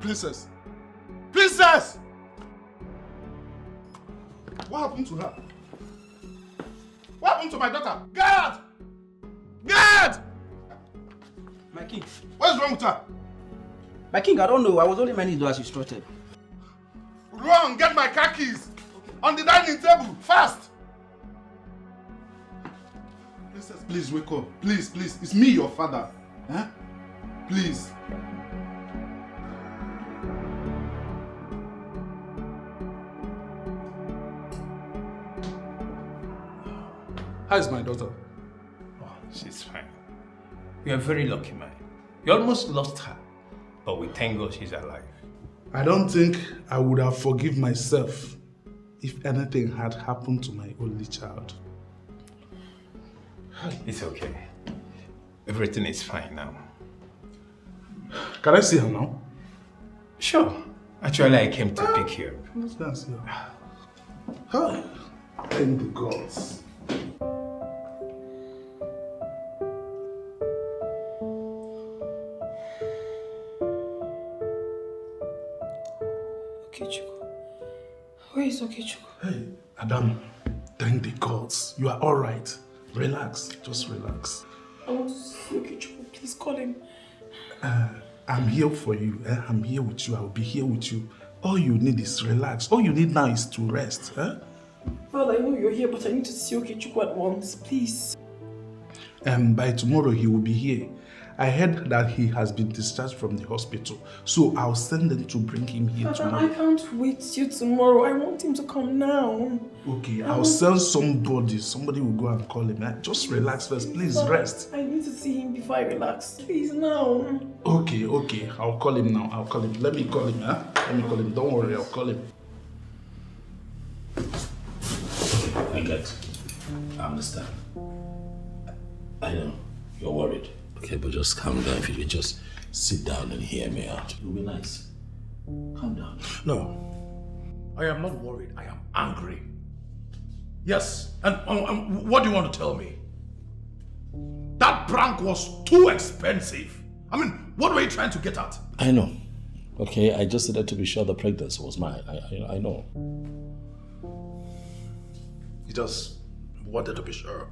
Princess! Princess! What happened to her? What happened to my daughter? Guard! Guard! My king. What is wrong with her? My king, I don't know. I was only managed to do as instructed. Run! Get my car keys! On the dining table! Fast! Princess, please wake up. Please, please. It's me, your father. Huh? Please. How is my daughter? Oh, she's fine. We are very lucky, man. We almost lost her, but we thank God she's alive. I don't think I would have forgiven myself if anything had happened to my only child. It's okay. Everything is fine now. Can I see her now? Sure. Actually, I came to pick you up. Let's go and see her. Hi. Thank the gods. Okechukwu. Where is Okechukwu? Hey, Adam. Thank the gods. You are alright. Relax. Just relax. I want to see Okechukwu. Please call him. I'm here for you. I'm here with you. I'll be here with you. All you need is relax. All you need now is to rest. Well, I know you're here, but I need to see Okechukwu at once. Please. By tomorrow, he will be here. I heard that he has been discharged from the hospital. So I'll send them to bring him here tomorrow. I can't wait till tomorrow. I want him to come now. Okay, I'll send somebody. Somebody will go and call him. Just relax first. Please rest. I need to see him before I relax. Please, now. Okay. I'll call him now. I'll call him. Let me call him. Let me call him. Don't worry, I'll call him. I get. I understand. I know. You're worried. Okay, but just calm down. If you could just sit down and hear me out. It'll be nice. Calm down. No. I am not worried. I am angry. Yes. And what do you want to tell me? That prank was too expensive. I mean, what were you trying to get at? I know. Okay, I just needed to be sure the pregnancy was mine. I know. You just wanted to be sure.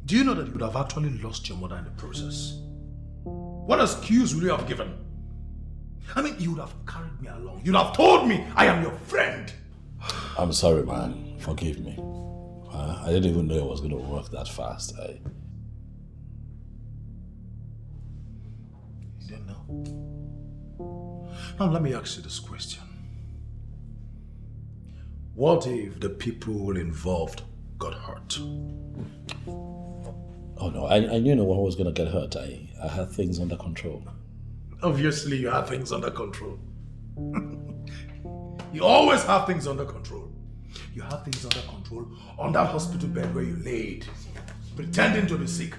Do you know that you would have actually lost your mother in the process? What excuse would you have given? I mean, you would have carried me along. You'd have told me I am your friend. I'm sorry, man. Forgive me. I didn't even know it was going to work that fast. You didn't know? Now let me ask you this question. What if the people involved got hurt? Oh no, I knew no one was going to get hurt. I had things under control. Obviously, you have things under control. You always have things under control. You have things under control on that hospital bed where you laid, pretending to be sick.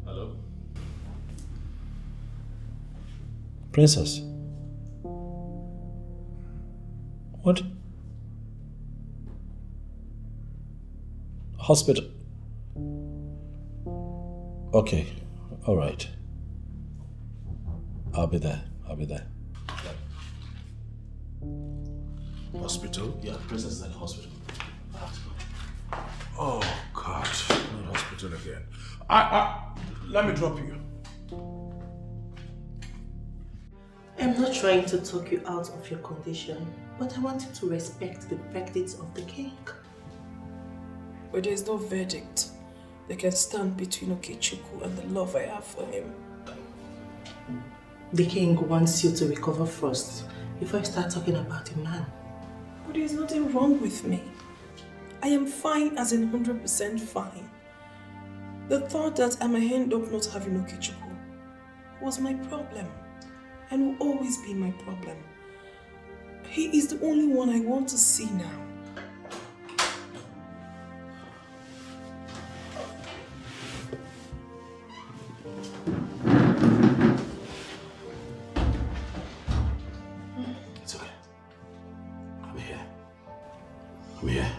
Hello? Princess? What? Hospital? Okay, all right. I'll be there. Hospital? Yeah, Princess is at the hospital. Oh, God. Not hospital again. Let me drop you. I'm not trying to talk you out of your condition, but I want you to respect the verdict of the king. But there's no verdict that can stand between Okechukwu and the love I have for him. The king wants you to recover first before you start talking about a man. But there's nothing wrong with me. I am fine as in 100% fine. The thought that I may end up not having Okechukwu was my problem and will always be my problem. He is the only one I want to see now.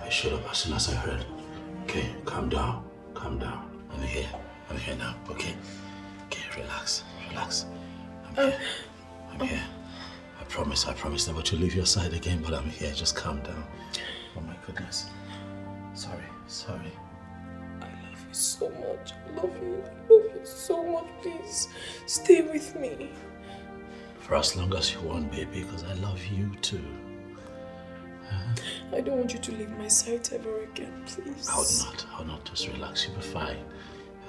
I shut up as soon as I heard. Okay, calm down. I'm here now, okay? Okay, relax. I'm here. I promise never to leave your side again, but I'm here. Just calm down. Oh my goodness. Sorry. I love you so much. I love you so much. Please, stay with me. For as long as you want, baby, because I love you too. I don't want you to leave my side ever again, please. I'll not. Just relax. You'll be fine.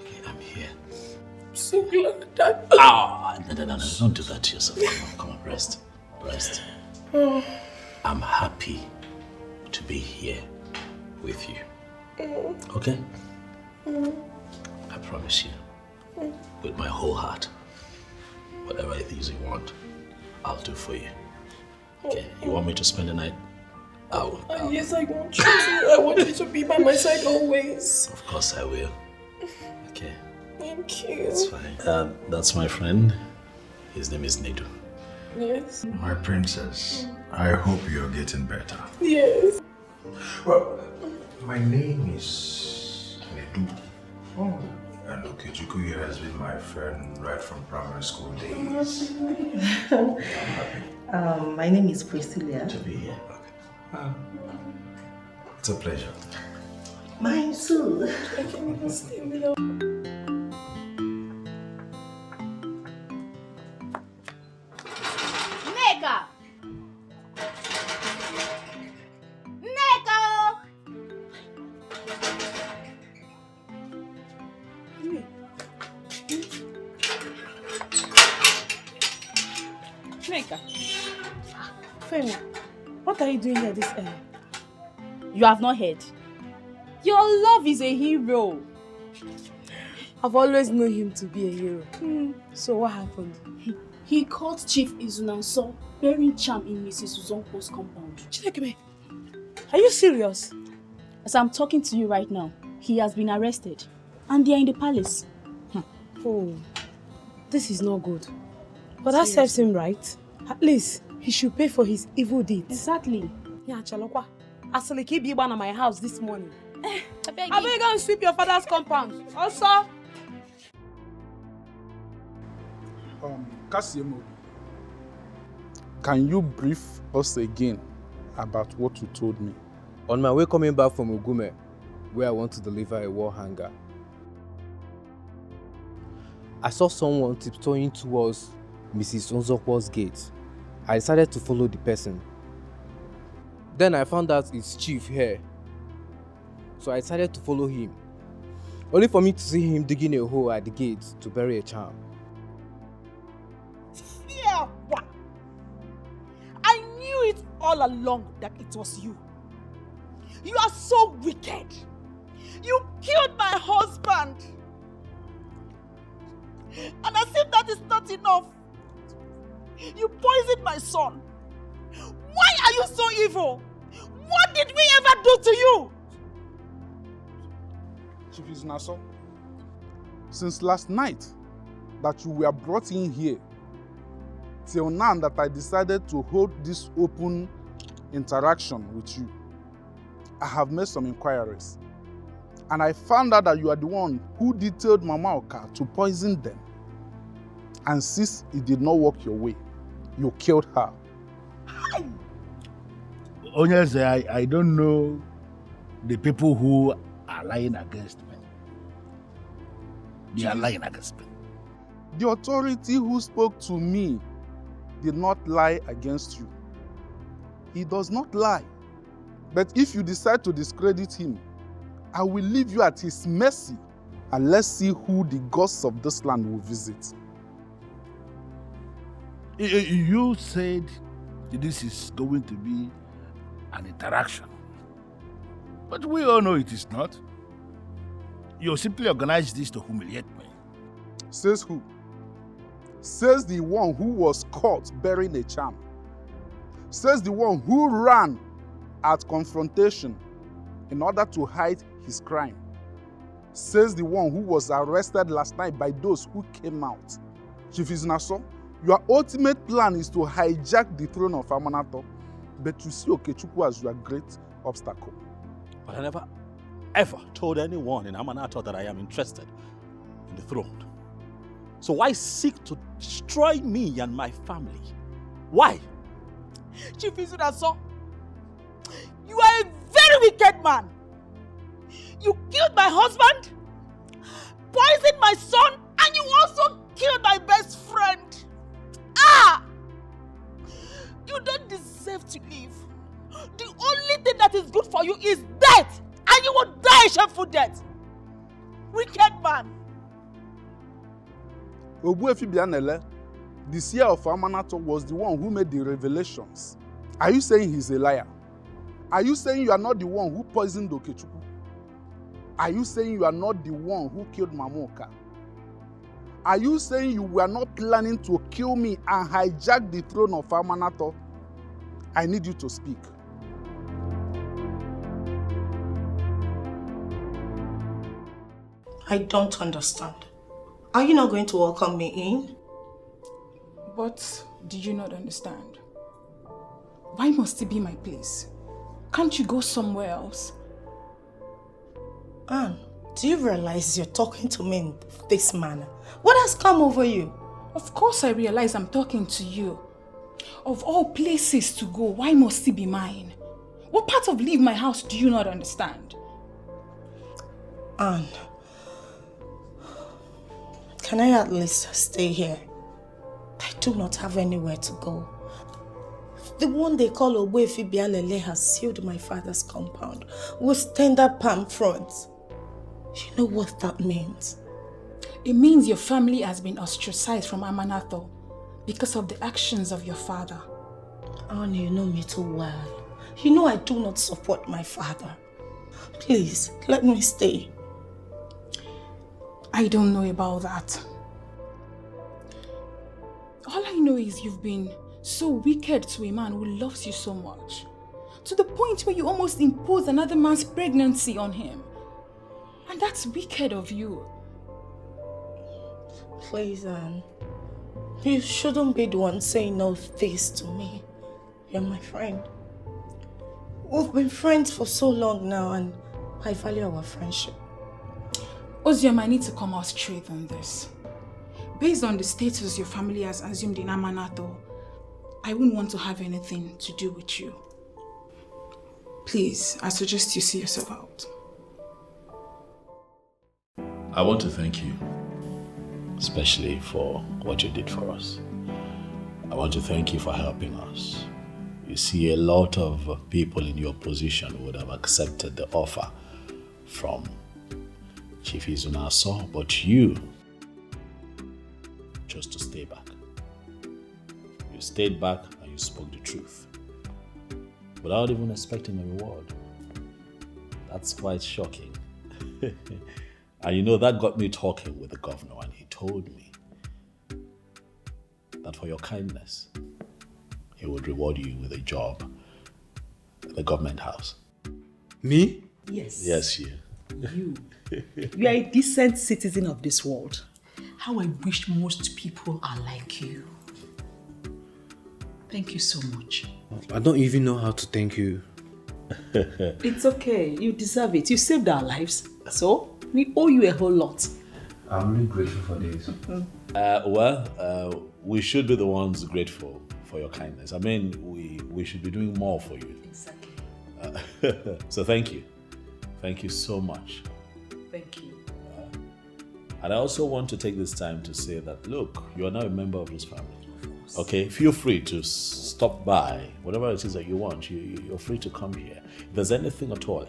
Okay, I'm here. I'm so glad that... No. Don't do that to yourself. Come on. Rest. I'm happy to be here with you. Okay? I promise you, with my whole heart, whatever it is you want, I'll do for you. Okay? You want me to spend the night? Yes, I want you to. I want you to be by my side always. Of course I will. Okay? Thank you. It's fine. That's my friend. His name is Nedu. Yes. My princess, I hope you're getting better. Yes. Well, my name is Nedu. And Okechukwu here has been my friend right from primary school days. My name is Priscilla. To be here. It's a pleasure. Mine too. I can't even stay without... Femi, what are you doing here this early? You have not heard. Your love is a hero. I've always known him to be a hero. So what happened? He caught Chief Izunansa bearing charm in Mrs. Uzonko's compound. Chinekeme, are you serious? As I'm talking to you right now, he has been arrested and they are in the palace. Oh, this is not good. But that serves him right. At least he should pay for his evil deeds. Exactly. Yeah, Chalokwa. Asali keep you at my house this morning. I beg you go and sweep your father's compound. Also. Kasiemo, can you brief us again about what you told me? On my way coming back from Ugume, where I want to deliver a wall hanger, I saw someone tiptoeing towards Mrs. Onzokwo's gate. I decided to follow the person. Then I found out it's Chief here. So I decided to follow him. Only for me to see him digging a hole at the gate to bury a charm. Yeah, what? I knew it all along that it was you. You are so wicked. You killed my husband. And as if that is not enough, you poisoned my son. Why are you so evil? What did we ever do to you? Chief Izunansa, since last night that you were brought in here, till now that I decided to hold this open interaction with you, I have made some inquiries. And I found out that you are the one who detailed Mama Oka to poison them. And since it did not work your way, you killed her. Onyeze, I don't know the people who are lying against me. They are lying against me. The authority who spoke to me did not lie against you. He does not lie. But if you decide to discredit him, I will leave you at his mercy, and let's see who the gods of this land will visit. You said this is going to be an interaction. But we all know it is not. You simply organized this to humiliate me. Says who? Says the one who was caught bearing a charm. Says the one who ran at confrontation in order to hide his crime. Says the one who was arrested last night by those who came out. Chief Izunansa, your ultimate plan is to hijack the throne of Amanato, but you see Okechukwu as your great obstacle. But I never ever told anyone in Amanato that I am interested in the throne. So why seek to destroy me and my family? Why? Chief Izunansa, you are a very wicked man. You killed my husband, poisoned my son, and you also killed my best friend. Ah! You don't deserve to live. The only thing that is good for you is death, and you will die a shameful death. Wicked man. Ogbuefi Bianele, the seer of Amanato, was the one who made the revelations. Are you saying he's a liar? Are you saying you are not the one who poisoned Okechukwu? Are you saying you are not the one who killed Mamoka? Are you saying you were not planning to kill me and hijack the throne of Amanato? I need you to speak. I don't understand. Are you not going to welcome me in? But did you not understand? Why must it be my place? Can't you go somewhere else? Anne, do you realize you're talking to me in this manner? What has come over you? Of course I realize I'm talking to you. Of all places to go, why must it be mine? What part of leave my house do you not understand? Anne, can I at least stay here? I do not have anywhere to go. The one they call Ogbuefi Bianele has sealed my father's compound with tender palm fronds. You know what that means? It means your family has been ostracized from Amanato because of the actions of your father. Anne, you know me too well. You know I do not support my father. Please, let me stay. I don't know about that. All I know is you've been so wicked to a man who loves you so much, to the point where you almost impose another man's pregnancy on him. And that's wicked of you. Please, Anne. You shouldn't be the one saying all this to me. You're my friend. We've been friends for so long now, and I value our friendship. Ozioma, I need to come out straight on this. Based on the status your family has assumed in Amanato, I wouldn't want to have anything to do with you. Please, I suggest you see yourself out. I want to thank you, especially for what you did for us. I want to thank you for helping us. You see, a lot of people in your position would have accepted the offer from Chief Izunansa, but you chose to stay back. You stayed back and you spoke the truth without even expecting a reward. That's quite shocking. And you know, that got me talking with the governor, and he told me that for your kindness, he would reward you with a job at the government house. Me? Yes. Yes, you. You. You are a decent citizen of this world. How I wish most people are like you. Thank you so much. I don't even know how to thank you. It's okay. You deserve it. You saved our lives. So, we owe you a whole lot. I'm really grateful for this. We should be the ones grateful for your kindness. I mean, we should be doing more for you. Exactly. So thank you. Thank you so much. Thank you. And I also want to take this time to say that, look, you are now a member of this family. Okay, feel free to stop by, whatever it is that you want. You're free to come here. If there's anything at all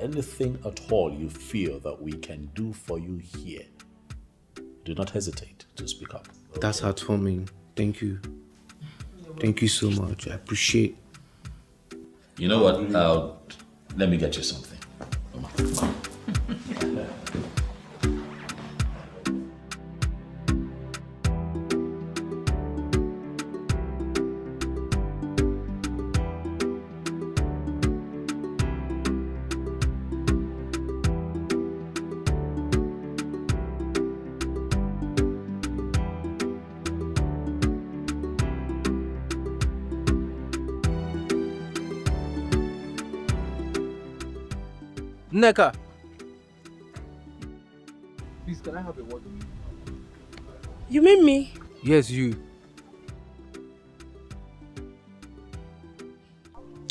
you feel that we can do for you here, do not hesitate to speak up. That's heartwarming. Thank you. Thank you so much. I appreciate. You know what? Let me get you something. Come on. Nneka! Please, can I have a word? You mean me? Yes, you.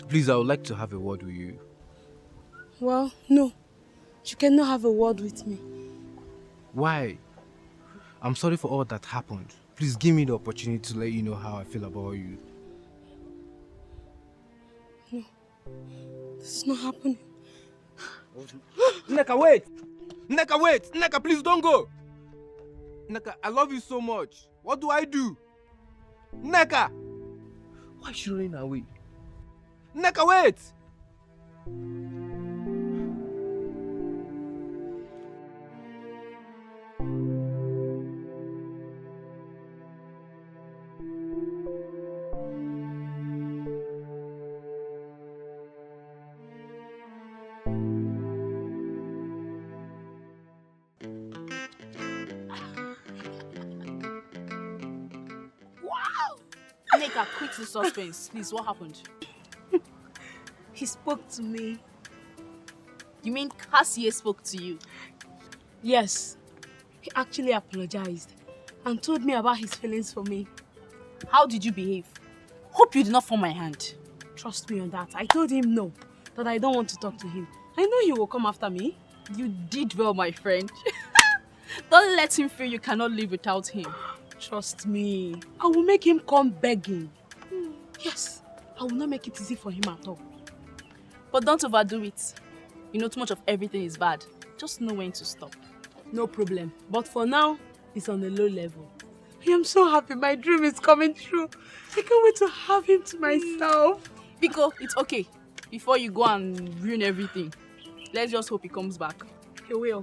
Please, I would like to have a word with you. Well, no. You cannot have a word with me. Why? I'm sorry for all that happened. Please give me the opportunity to let you know how I feel about you. No. This is not happening. Nneka, wait! Nneka, wait! Nneka, please don't go! Nneka, I love you so much. What do I do? Nneka! Why is she running away? Nneka, wait! Nneka, quit the suspense. Please, what happened? He spoke to me. You mean Cassie spoke to you? Yes. He actually apologized and told me about his feelings for me. How did you behave? Hope you did not form my hand. Trust me on that. I told him no, that I don't want to talk to him. I know he will come after me. You did well, my friend. Don't let him feel you cannot live without him. Trust me. I will make him come begging. Yes, I will not make it easy for him at all. But don't overdo it. You know too much of everything is bad. Just know when to stop. No problem. But for now, it's on a low level. I am so happy my dream is coming true. I can't wait to have him to myself. Biko, it's okay. Before you go and ruin everything, let's just hope he comes back. He will.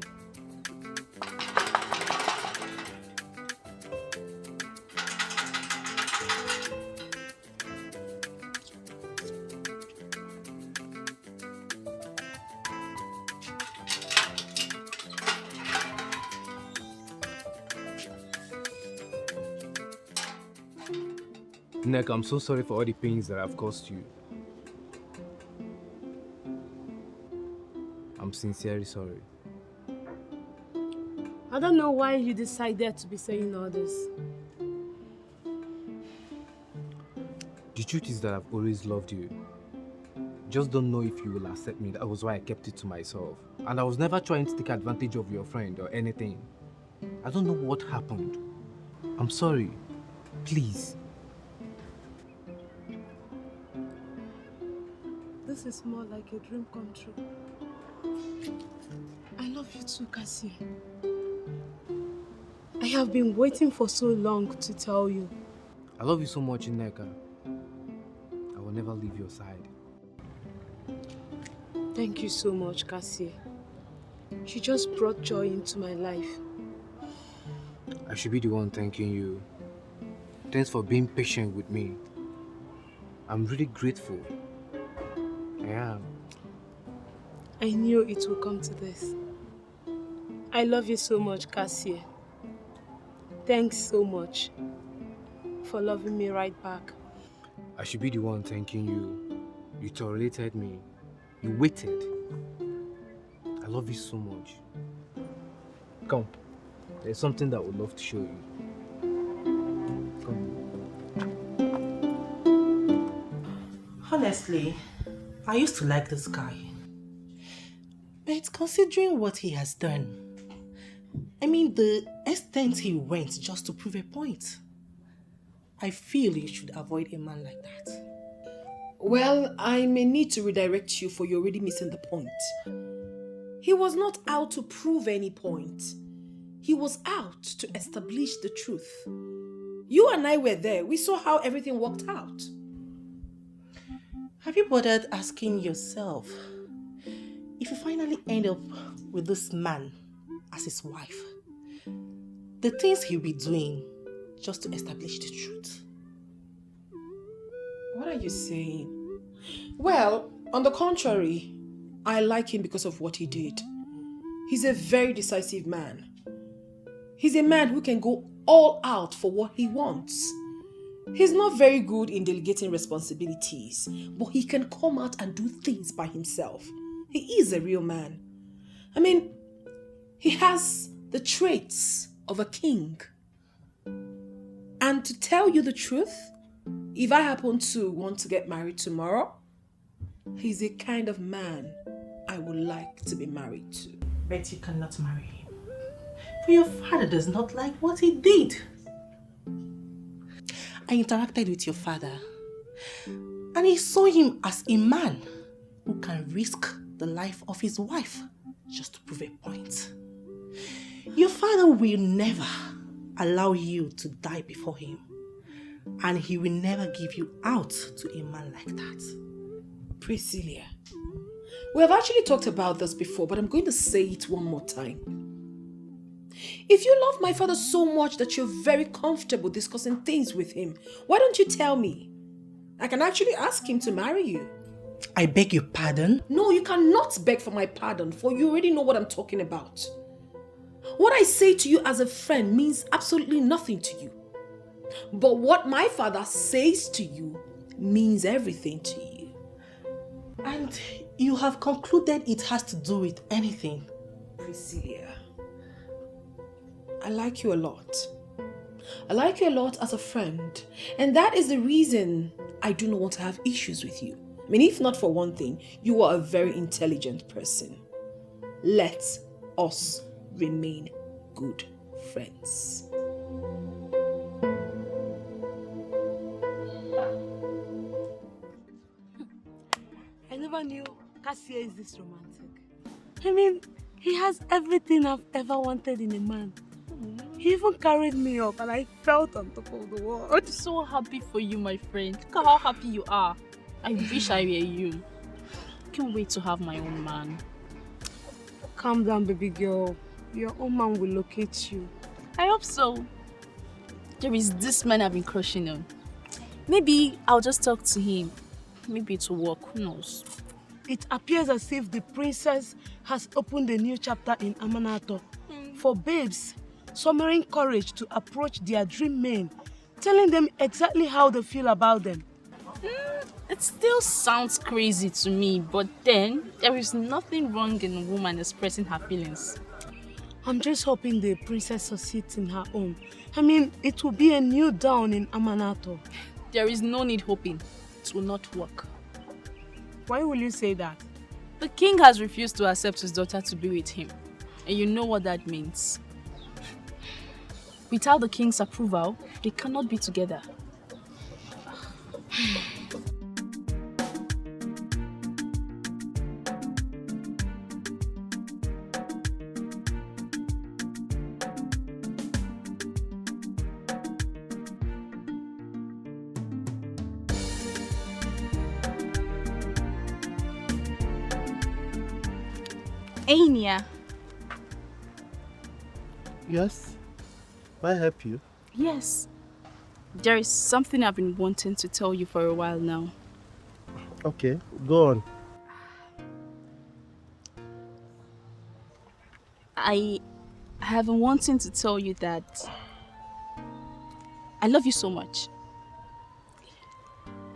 Nneka, I'm so sorry for all the pains that I've caused you. I'm sincerely sorry. I don't know why you decided to be saying all this. The truth is that I've always loved you. Just don't know if you will accept me. That was why I kept it to myself. And I was never trying to take advantage of your friend or anything. I don't know what happened. I'm sorry. Please. This is more like a dream come true. I love you too, Cassie. I have been waiting for so long to tell you. I love you so much, Nneka. I will never leave your side. Thank you so much, Cassie. You just brought joy into my life. I should be the one thanking you. Thanks for being patient with me. I'm really grateful. I am. I knew it would come to this. I love you so much, Cassie. Thanks so much for loving me right back. I should be the one thanking you. You tolerated me. You waited. I love you so much. Come. There's something that I would love to show you. Come. Honestly, I used to like this guy. But considering what he has done, I mean the extent he went just to prove a point, I feel you should avoid a man like that. Well, I may need to redirect you for you're already missing the point. He was not out to prove any point. He was out to establish the truth. You and I were there. We saw how everything worked out. Have you bothered asking yourself, if you finally end up with this man as his wife, the things he'll be doing just to establish the truth? What are you saying? Well, on the contrary, I like him because of what he did. He's a very decisive man. He's a man who can go all out for what he wants. He's not very good in delegating responsibilities, but he can come out and do things by himself. He is a real man. I mean, he has the traits of a king. And to tell you the truth, if I happen to want to get married tomorrow, he's the kind of man I would like to be married to. But you cannot marry him. For your father does not like what he did. I interacted with your father, and he saw him as a man who can risk the life of his wife just to prove a point. Your father will never allow you to die before him, and he will never give you out to a man like that. Priscilla, we have actually talked about this before, but I'm going to say it one more time. If you love my father so much that you're very comfortable discussing things with him, why don't you tell me? I can actually ask him to marry you. I beg your pardon? No, you cannot beg for my pardon, for you already know what I'm talking about. What I say to you as a friend means absolutely nothing to you. But what my father says to you means everything to you. And you have concluded it has to do with anything. Priscilla, I like you a lot. I like you a lot as a friend. And that is the reason I do not want to have issues with you. I mean, if not for one thing, you are a very intelligent person. Let us remain good friends. I never knew Cassia is this romantic. I mean, he has everything I've ever wanted in a man. He even carried me up and I felt on top of the world. I'm so happy for you, my friend. Look at how happy you are. I wish I were you. Can't wait to have my own man. Calm down, baby girl. Your own man will locate you. I hope so. There is this man I've been crushing on. Maybe I'll just talk to him. Maybe it will work. Who knows? It appears as if the princess has opened a new chapter in Amanato for babes, summoning courage to approach their dream men, telling them exactly how they feel about them. It still sounds crazy to me, but then there is nothing wrong in a woman expressing her feelings. I'm just hoping the princess succeeds in her own. I mean, it will be a new dawn in Amanato. There is no need hoping. It will not work. Why will you say that? The king has refused to accept his daughter to be with him. And you know what that means. Without the king's approval, they cannot be together. Anya. Yes? May I help you? Yes. There is something I've been wanting to tell you for a while now. Okay, go on. I have been wanting to tell you that I love you so much.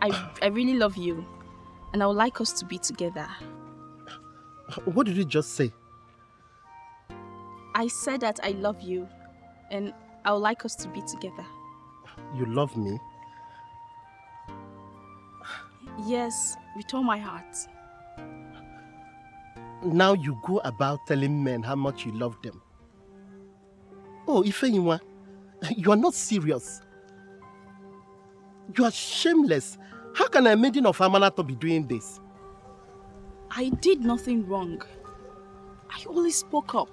I really love you, and I would like us to be together. What did you just say? I said that I love you, and I would like us to be together. You love me? Yes, with all my heart. Now you go about telling men how much you love them. Oh, Ifeyinwa, you are not serious. You are shameless. How can a maiden of Amanato be doing this? I did nothing wrong. I only spoke up.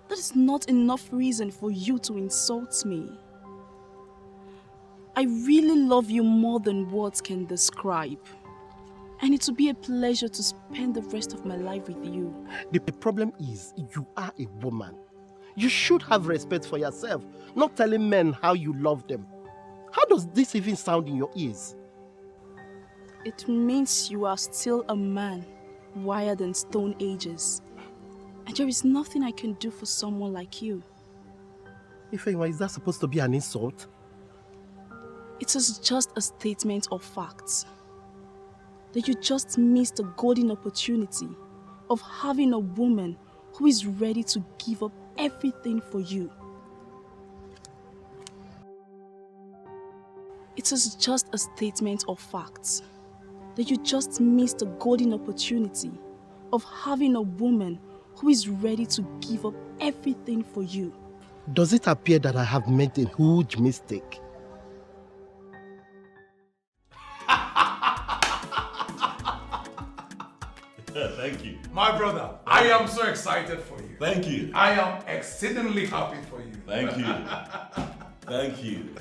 That is not enough reason for you to insult me. I really love you more than words can describe. And it will be a pleasure to spend the rest of my life with you. The problem is, you are a woman. You should have respect for yourself, not telling men how you love them. How does this even sound in your ears? It means you are still a man, wired in stone ages. And there is nothing I can do for someone like you. Ifeyinwa, is that supposed to be an insult? It is just a statement of facts. That you just missed a golden opportunity of having a woman who is ready to give up everything for you. It is just a statement of facts that you just missed a golden opportunity of having a woman who is ready to give up everything for you. Does it appear that I have made a huge mistake? Thank you. My brother, I am so excited for you. Thank you. I am exceedingly happy for you. Thank you. Thank you.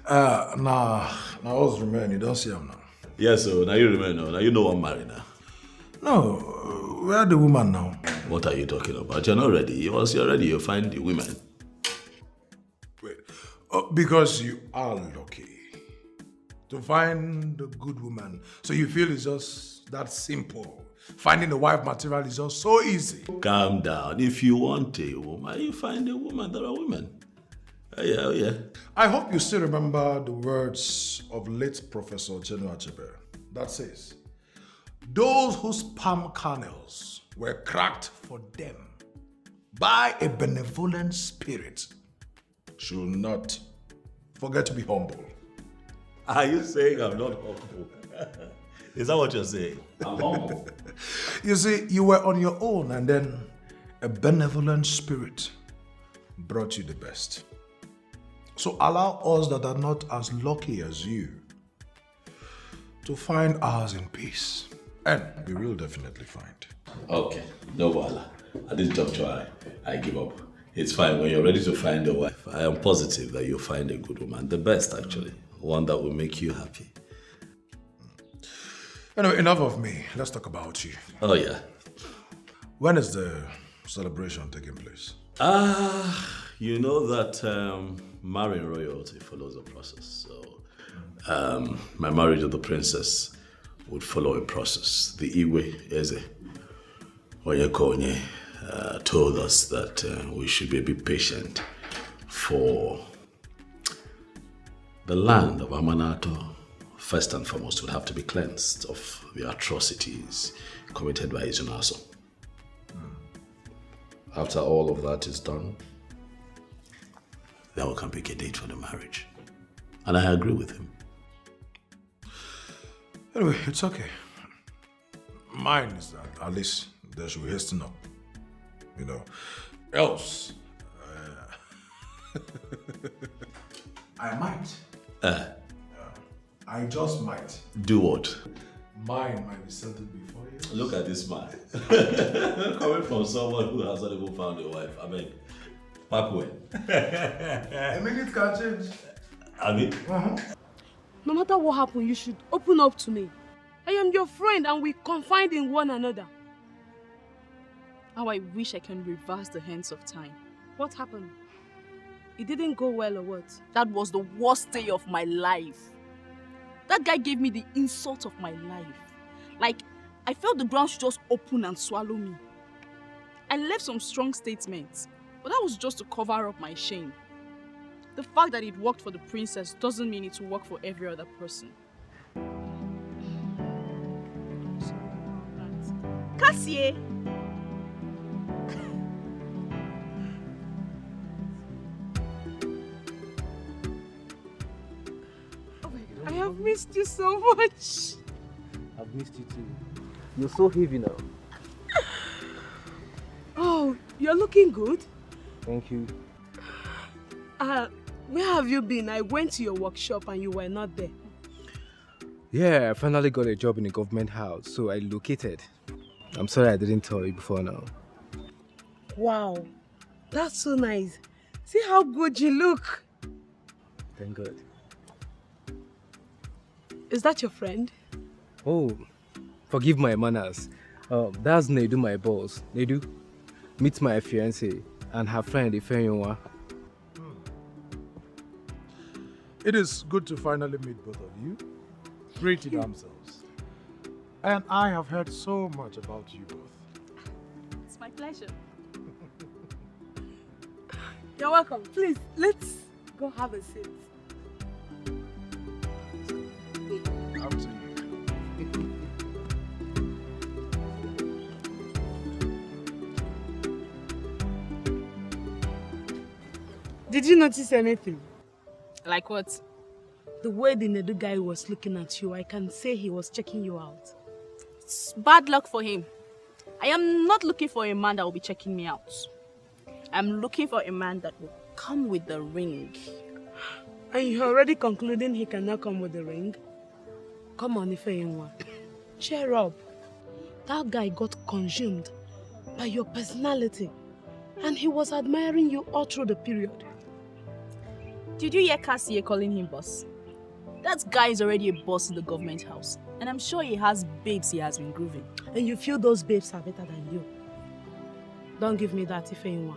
Now what's remain? You don't see him now. Yes, so now you remember, now you know I'm married now. No, where the woman now? What are you talking about? You're not ready. Once you're ready, you'll find the women. Wait, because you are lucky to find a good woman. So you feel it's just that simple. Finding a wife material is just so easy. Calm down. If you want a woman, you find a woman. There are women. Yeah. I hope you still remember the words of late Professor Chenua Achebe that says, those whose palm kernels were cracked for them by a benevolent spirit should not forget to be humble. Are you saying I'm not humble? Is that what you're saying? I'm humble. You see, you were on your own and then a benevolent spirit brought you the best. So allow us that are not as lucky as you to find ours in peace. And we will definitely find. Okay, no bother. At this juncture, I give up. It's fine. When you're ready to find a wife, I am positive that you'll find a good woman. The best, actually. One that will make you happy. Anyway, enough of me. Let's talk about you. Oh, yeah. When is the celebration taking place? You know that marrying royalty follows a process. So, my marriage with the princess would follow a process. The Iwe Eze Onyekonye told us that we should be a bit patient for the land of Amanato. First and foremost, would have to be cleansed of the atrocities committed by Izunansa. After all of that is done, then we can pick a date for the marriage. And I agree with him. Anyway, it's okay. Mine is that at least they should hasten up. You know, else I might. I just might. Do what? Mine might be settled before you. Look at this man. Coming from someone who has not even found a wife. I mean, back when? A minute can change. I mean, No matter what happened, you should open up to me. I am your friend and we confide in one another. How I wish I can reverse the hands of time. What happened? It didn't go well or what? That was the worst day of my life. That guy gave me the insult of my life. Like, I felt the ground should just open and swallow me. I left some strong statements, but that was just to cover up my shame. The fact that it worked for the princess doesn't mean it will work for every other person. Cassie! I have missed you so much. I've missed you too. You're so heavy now. Oh, you're looking good. Thank you. Where have you been? I went to your workshop and you were not there. Yeah, I finally got a job in a government house, so I relocated. I'm sorry I didn't tell you before now. Wow, that's so nice. See how good you look. Thank God. Is that your friend? Oh, forgive my manners. That's Nedu, my boss. Nedu, meet my fiancé and her friend Ifeanyiwa. It is good to finally meet both of you. Pretty damsels. And I have heard so much about you both. It's my pleasure. You're welcome. Please, let's go have a seat. Did you notice anything? Like what? The way the Nedu guy was looking at you, I can say he was checking you out. It's bad luck for him. I am not looking for a man that will be checking me out. I'm looking for a man that will come with the ring. And you're already concluding he cannot come with the ring? Come on, Ifeyinwa. Cheer up. That guy got consumed by your personality. And he was admiring you all through the period. Did you hear Cassie calling him boss? That guy is already a boss in the government house. And I'm sure he has babes he has been grooving. And you feel those babes are better than you. Don't give me that, Ifeyinwa.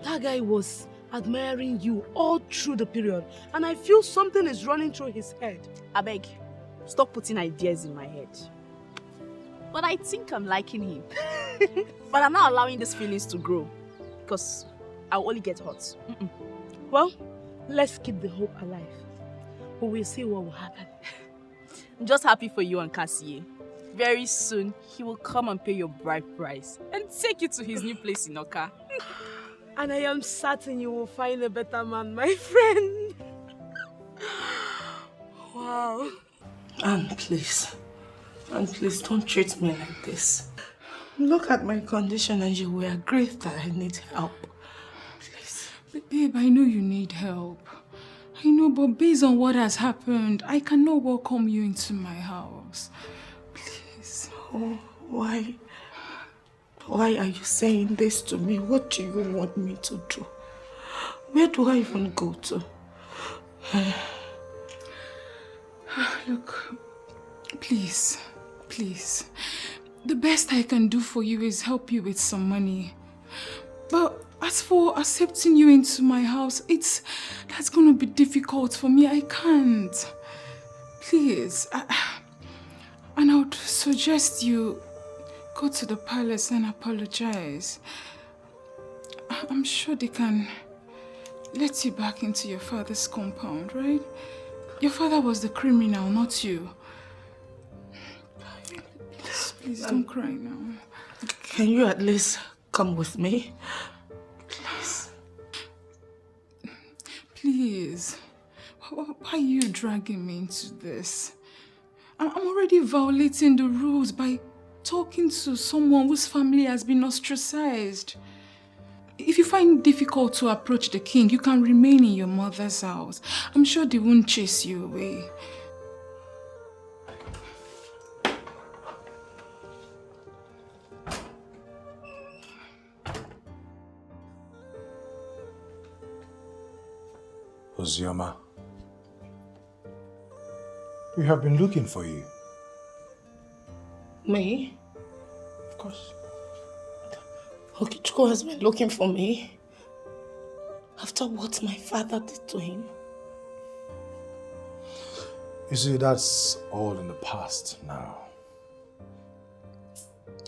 That guy was admiring you all through the period. And I feel something is running through his head. I beg, stop putting ideas in my head. But I think I'm liking him. But I'm not allowing these feelings to grow. Because I'll only get hurt. Well, let's keep the hope alive. But we'll see what will happen. I'm just happy for you and Cassie. Very soon, he will come and pay your bride price and take you to his new place in Oka. And I am certain you will find a better man, my friend. Wow. And please don't treat me like this. Look at my condition and you will agree that I need help. Please. But babe, I know you need help. I know, but based on what has happened, I cannot welcome you into my house. Please. Oh, why? Why are you saying this to me? What do you want me to do? Where do I even go to? Look, please. The best I can do for you is help you with some money. But as for accepting you into my house, that's going to be difficult for me. I can't. Please. And I would suggest you go to the palace and apologize. I'm sure they can let you back into your father's compound, right? Your father was the criminal, not you. Please don't cry now. Can you at least come with me? Please. Why are you dragging me into this? I'm already violating the rules by talking to someone whose family has been ostracized. If you find it difficult to approach the king, you can remain in your mother's house. I'm sure they won't chase you away. Ozioma, we have been looking for you. Me? Of course. Okichukwu has been looking for me after what my father did to him. You see, that's all in the past now.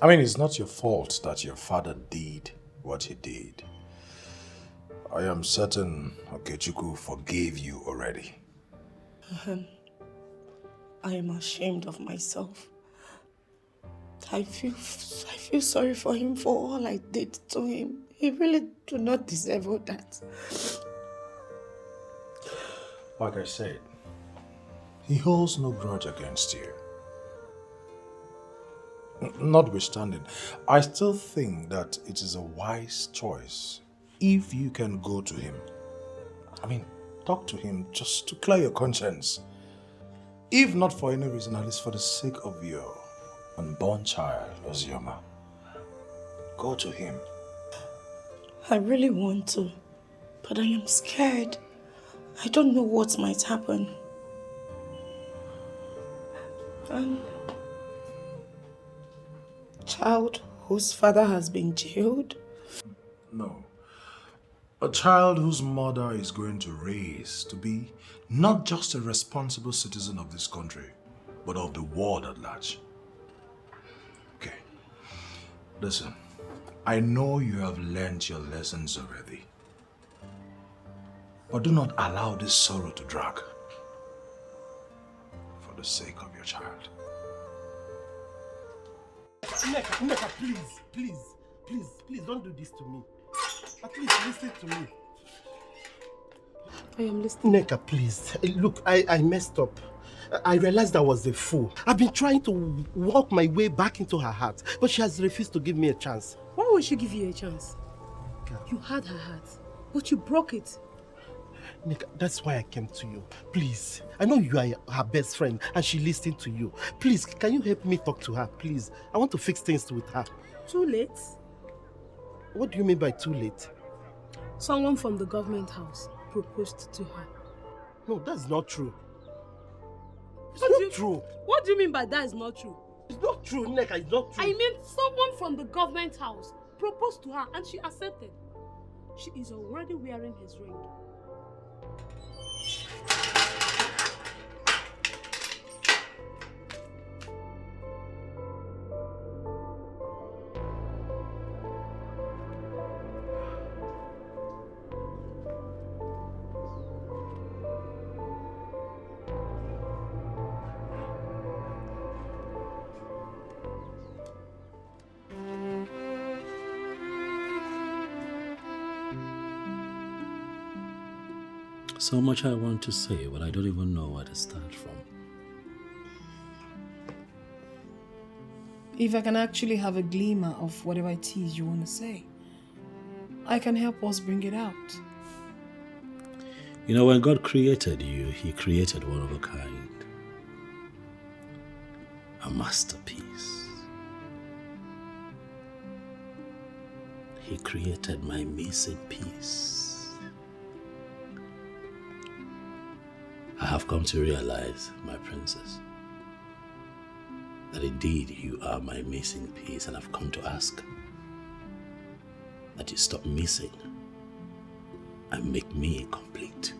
I mean, it's not your fault that your father did what he did. I am certain Okechukwu forgave you already. I am ashamed of myself. I feel sorry for him for all I did to him. He really do not deserve all that. Like I said, he holds no grudge against you. Notwithstanding, I still think that it is a wise choice if you can go to him. I mean, talk to him just to clear your conscience. If not for any reason, at least for the sake of your unborn child, Ozioma. Go to him. I really want to, but I am scared. I don't know what might happen. Child whose father has been jailed? No. A child whose mother is going to raise to be not just a responsible citizen of this country, but of the world at large. Okay. Listen, I know you have learned your lessons already. But do not allow this sorrow to drag. For the sake of your child. Nneka, please, don't do this to me. At least listen to me. I am listening. Neka, please. Look, I messed up. I realized I was a fool. I've been trying to walk my way back into her heart, but she has refused to give me a chance. Why would she give you a chance? You had her heart, but you broke it. Neka, that's why I came to you. Please. I know you are her best friend and she listened to you. Please, can you help me talk to her, please? I want to fix things with her. Too late? What do you mean by too late? Someone from the government house proposed to her. No, that's not true. It's not true. What do you mean by that is not true? It's not true, Neka, it's not true. I mean, someone from the government house proposed to her and she accepted. She is already wearing his ring. So much I want to say, but I don't even know where to start from. If I can actually have a glimmer of whatever it is you want to say, I can help us bring it out. You know, when God created you, He created one of a kind. A masterpiece. He created my missing piece. I have come to realize, my princess, that indeed you are my missing piece, and I've come to ask that you stop missing and make me complete.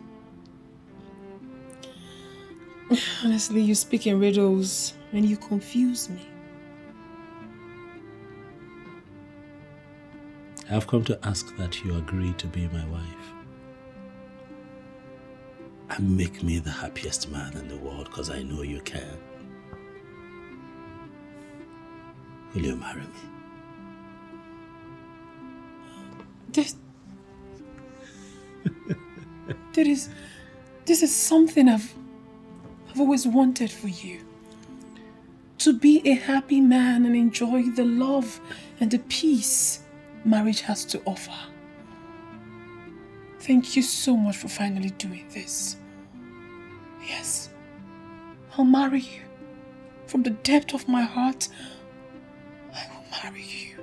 Honestly, you speak in riddles and you confuse me. I have come to ask that you agree to be my wife and make me the happiest man in the world, because I know you can. Will you marry me? This is something I've always wanted for you. To be a happy man and enjoy the love and the peace marriage has to offer. Thank you so much for finally doing this. Yes, I'll marry you. From the depth of my heart, I will marry you.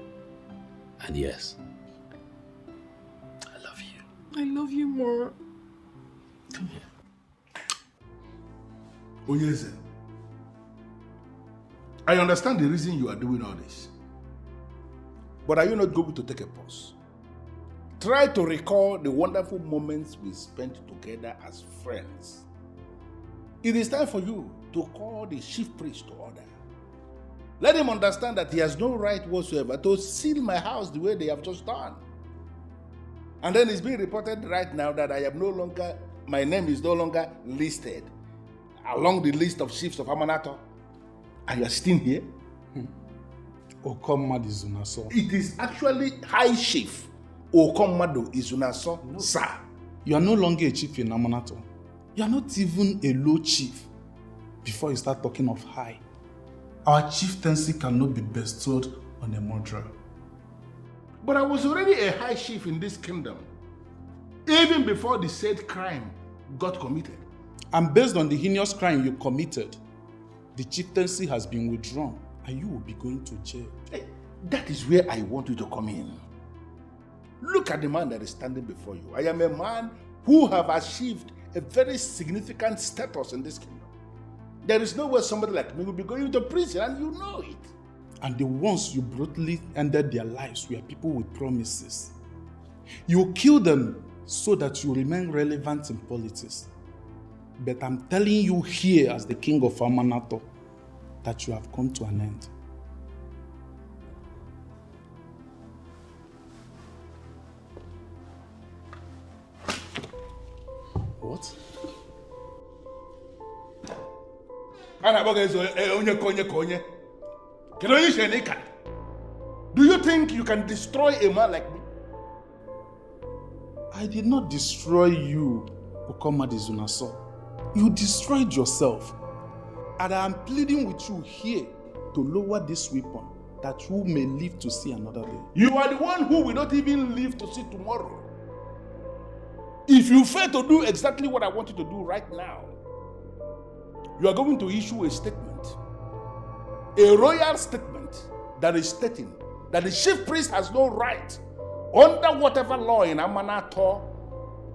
And yes, I love you. I love you more. Come here. Onyeze, I understand the reason you are doing all this. But are you not going to take a pause? Try to recall the wonderful moments we spent together as friends. It is time for you to call the chief priest to order. Let him understand that he has no right whatsoever to seal my house the way they have just done. And then it's being reported right now that my name is no longer listed along the list of chiefs of Amanato. And you are still here? Okommadu Izunansa. It is actually High Chief Okommadu Izunansa, no. Sir. You are no longer a chief in Amanato. You are not even a low chief before you start talking of high. Our chieftaincy cannot be bestowed on a murderer. But I was already a high chief in this kingdom, even before the said crime got committed. And based on the heinous crime you committed, the chieftaincy has been withdrawn and you will be going to jail. Hey, that is where I want you to come in. Look at the man that is standing before you. I am a man who have achieved a very significant status in this kingdom. There is no way somebody like me will be going to prison, and you know it. And the ones you brutally ended their lives were people with promises. You kill them so that you remain relevant in politics. But I'm telling you here as the king of Amanato that you have come to an end. What? Do you think you can destroy a man like me? I did not destroy you. Okoma Izunansa, you destroyed yourself. And I am pleading with you here to lower this weapon that you may live to see another day. You are the one who will not even live to see tomorrow. If you fail to do exactly what I want you to do right now, you are going to issue a statement, a royal statement that is stating that the chief priest has no right, under whatever law in Amanato,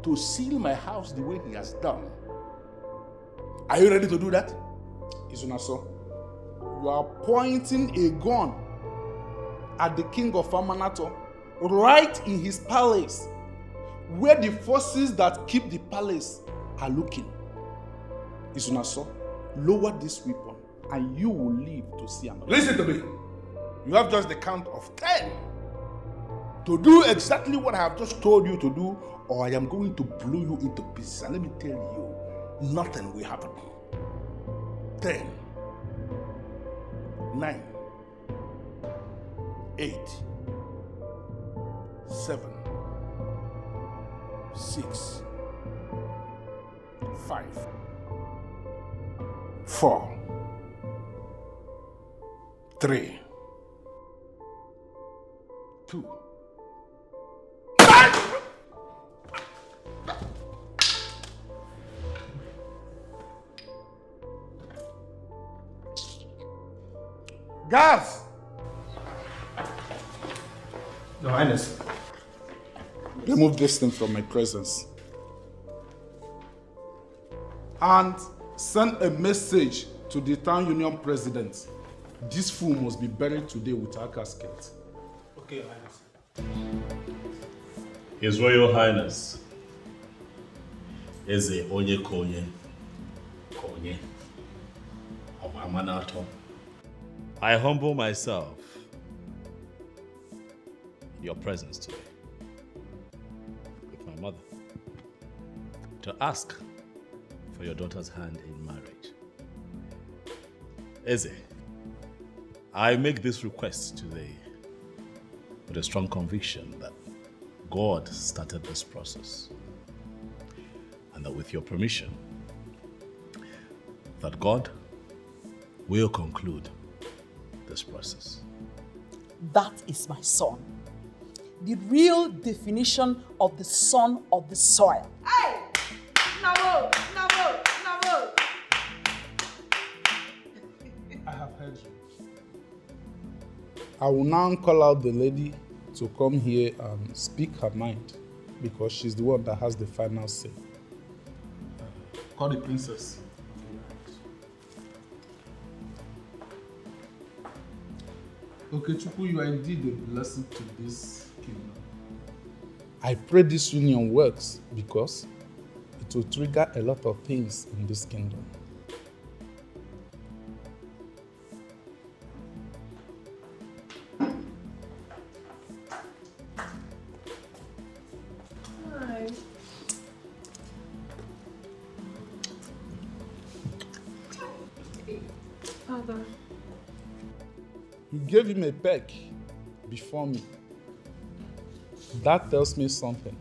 to seal my house the way he has done. Are you ready to do that? Izunansa, you are pointing a gun at the king of Amanato right in his palace, where the forces that keep the palace are looking. Izunansa, lower this weapon and you will live to see another. Listen to me. You have just the count of 10 to do exactly what I have just told you to do, or I am going to blow you into pieces. And let me tell you, nothing will happen. 10, 9, 8, 7, 6, 5, 4, 3, 2. Gas! Your Highness. Remove this thing from my presence. And send a message to the town union president. This fool must be buried today without casket. Okay, Your Highness. His Royal Highness Eze Onye Konye of Amanato. I humble myself in your presence today with my mother to ask for your daughter's hand in marriage. Eze, I make this request today with a strong conviction that God started this process, and that with your permission, that God will conclude this process. That is my son. The real definition of the son of the soil. Hey! Nabo! Nabo! Nabo! I have heard you. I will now call out the lady to come here and speak her mind, because she's the one that has the final say. Call the princess. Okay, Chukwu, you are indeed a blessing to this kingdom. I pray this union works because it will trigger a lot of things in this kingdom. Hi. Father. You gave him a peck before me. That tells me something.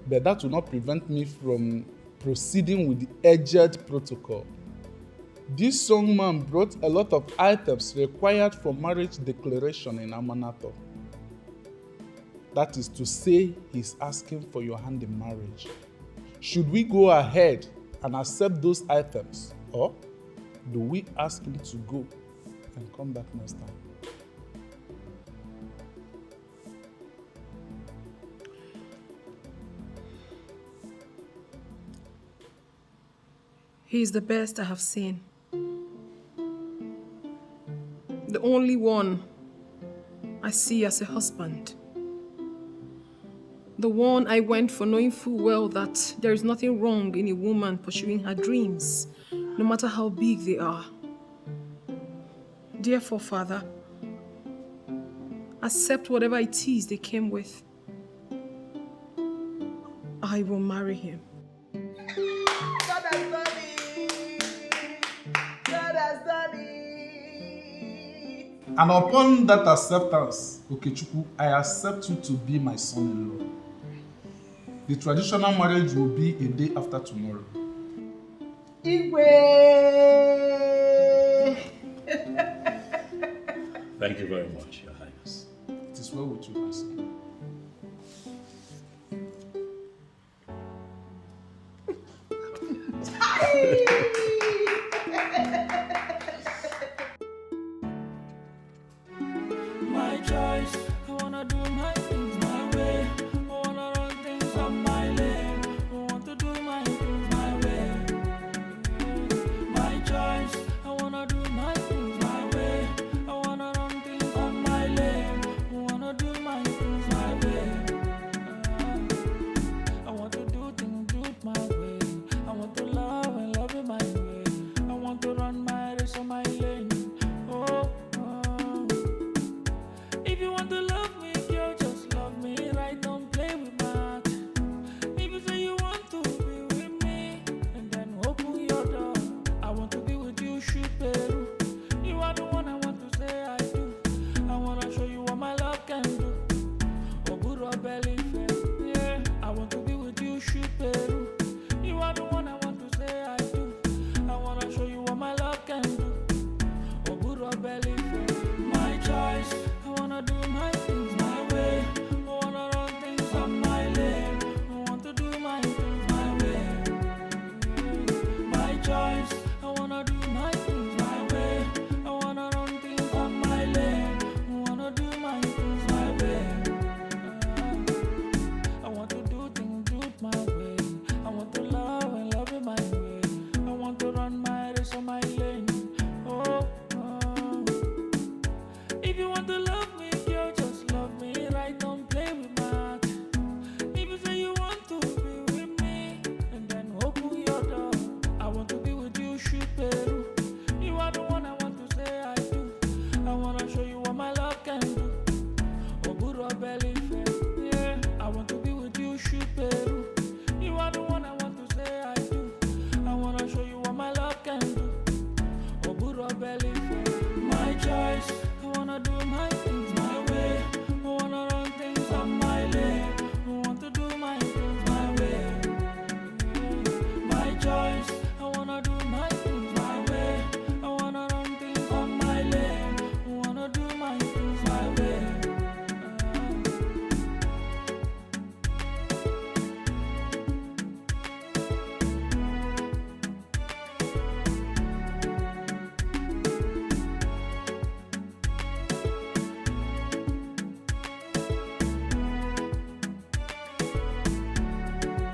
But that will not prevent me from proceeding with the edged protocol. This young man brought a lot of items required for marriage declaration in Amanato. That is to say, he's asking for your hand in marriage. Should we go ahead and accept those items, or do we ask him to go and come back next time? He is the best I have seen. The only one I see as a husband. The one I went for, knowing full well that there is nothing wrong in a woman pursuing her dreams, no matter how big they are. Therefore, Father, accept whatever it is they came with. I will marry him. God has done it! God has done it! And upon that acceptance, Okechukwu, I accept you to be my son-in-law. The traditional marriage will be a day after tomorrow. Igwe! Thank you very much, Your Highness. It is well with you, my son. My choice, I wanna do my things my way. I wanna run things on my lane. I want to do my things my way. My choice, I wanna do my things my way. I wanna run things on my lane. I wanna do my things my way. I want to do it my way. I want to love and love it my way. I want to run my race on my lane. Oh. If you want to love me, girl, just love me right. Don't play with my heart. If you say you want to be with me, and then open your door. I want to be with you, shoot Peru. You are the one I want to say I do. I want to show you what my love can do. Oburo belly fair, yeah. I want to be with you, shoot Peru. You are the one I want to say I do. I want to show you what my love can do. Oburo belly fair, my choice. I wanna do my things my way. I wanna run things on my lane. I want to do my things my way. My choice. I wanna do my things my way. I wanna run things on my lane. I wanna do my things my way. I want to do things my way. I want to love and love it my way. I want to run my race on my lane. Oh. If you want to love me, girl, just love me right. Don't play with my heart. If you say you want to be with me, and then open your door. I want to be with you, shoot Peru. You are the one I want to say I do. I want to show you what my love can do. Oburo belly fair, yeah. I want to be with you, shoot Peru. You are the one I want to say I do. I want to show you what my love can do. Oburo belly fair, my choice.